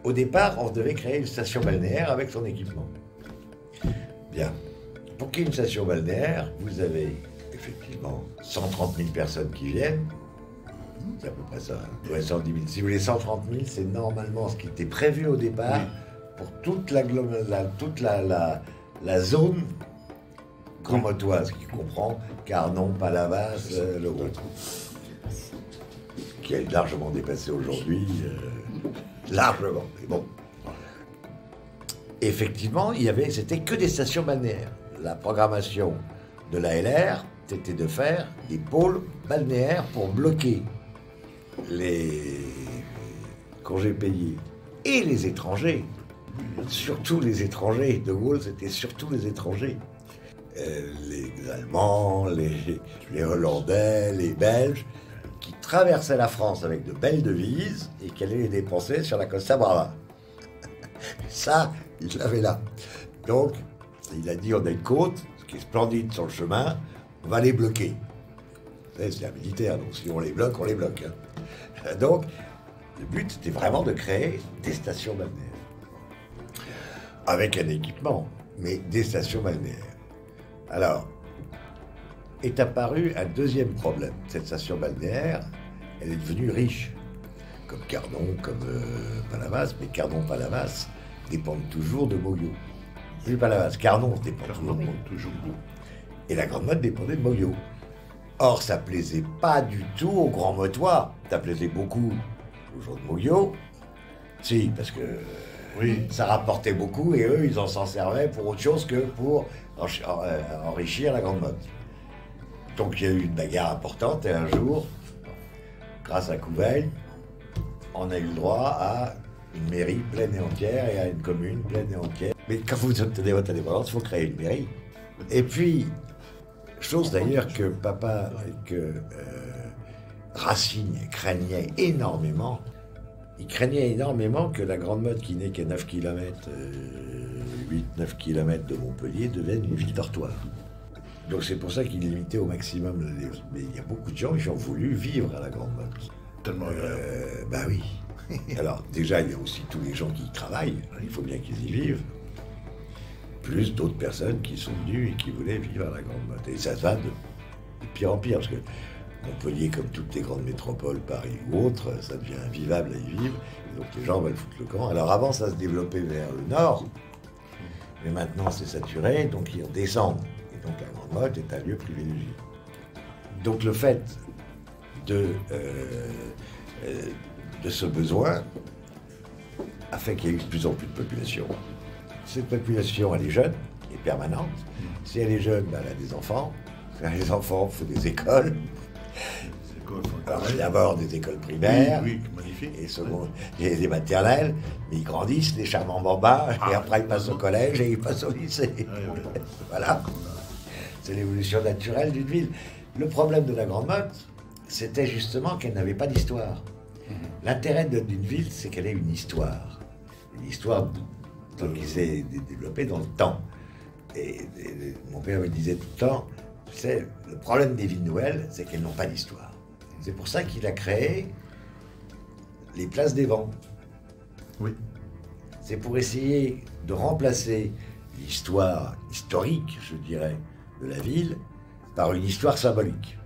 au départ, on devait créer une station balnéaire avec son équipement. Bien. Pour qu'il y ait une station balnéaire, vous avez effectivement 130 000 personnes qui viennent. C'est à peu près ça. Hein. Ouais, 110 000. Si vous voulez 130 000, c'est normalement ce qui était prévu au départ pour toute la zone grand-motoise, qui comprend Carnon, Palavas, le Gros, qui est largement dépassé aujourd'hui. Largement. Mais bon. Effectivement, c'était que des stations balnéaires. La programmation de l'ALR, c'était de faire des pôles balnéaires pour bloquer les congés payés et les étrangers. Surtout les étrangers. De Gaulle, c'était surtout les étrangers. Les Allemands, les Hollandais, les Belges, qui traversaient la France avec de belles devises et qui allaient les dépenser sur la Costa Brava. Ça, il l'avait là. Donc, il a dit, on a une côte, ce qui est splendide sur le chemin, on va les bloquer. Vous savez, c'est un militaire, donc si on les bloque, on les bloque. Hein. Donc, le but, c'était vraiment de créer des stations balnéaires. Avec un équipement, mais des stations balnéaires. Alors, est apparu un deuxième problème. Cette station balnéaire, elle est devenue riche. Comme Carnon, comme Palavas, mais Carnon, Palavas dépendent toujours de Moyo. Plus Palavas, Carnon dépend toujours de Moyo. Et la Grande Motte dépendait de Moyo. Or, ça plaisait pas du tout aux grands motois. Ça plaisait beaucoup aux gens de Moyo. Si, parce que ça rapportait beaucoup et eux, ils en s'en servaient pour autre chose que pour enrichir la Grande Motte. Donc, il y a eu une bagarre importante et un jour, grâce à Couveil, on a eu le droit à une mairie pleine et entière et à une commune pleine et entière. Mais quand vous obtenez votre indépendance, il faut créer une mairie. Et puis, chose d'ailleurs que papa, que Racine craignait énormément. Il craignait énormément que la Grande Motte, qui n'est qu'à 9 km, 8-9 km de Montpellier, devienne une ville dortoir. Donc c'est pour ça qu'il limitait au maximum. Mais il y a beaucoup de gens qui ont voulu vivre à la Grande Motte. Tellement bah oui. Alors déjà, il y a aussi tous les gens qui y travaillent. Il faut bien qu'ils y vivent. Plus d'autres personnes qui sont venues et qui voulaient vivre à la Grande Motte. Et ça va de pire en pire, parce que Montpellier, comme toutes les grandes métropoles, Paris ou autres, ça devient invivable à y vivre. Et donc les gens veulent foutre le camp. Alors avant, ça se développait vers le nord. Mais maintenant, c'est saturé, donc ils redescendent. Et donc la Grande Motte est un lieu privilégié. Donc le fait de ce besoin a fait qu'il y a eu de plus en plus de population. Cette population, elle est jeune et permanente. Si elle est jeune, ben, elle a des enfants. Si elle a des enfants, il faut des écoles. Alors, il y a d'abord des écoles primaires, magnifique. Et des maternelles, mais ils grandissent, les charmants bambins, et après ils passent au collège et ils passent au lycée. Voilà. C'est l'évolution naturelle d'une ville. Le problème de la Grande Motte, c'était justement qu'elle n'avait pas d'histoire. L'intérêt d'une ville, c'est qu'elle ait une histoire. Une histoire qui s'est développée dans le temps. Et mon père me disait tout le temps, le problème des villes nouvelles, c'est qu'elles n'ont pas d'histoire. C'est pour ça qu'il a créé les places des vents. Oui. C'est pour essayer de remplacer l'histoire historique, je dirais, de la ville par une histoire symbolique.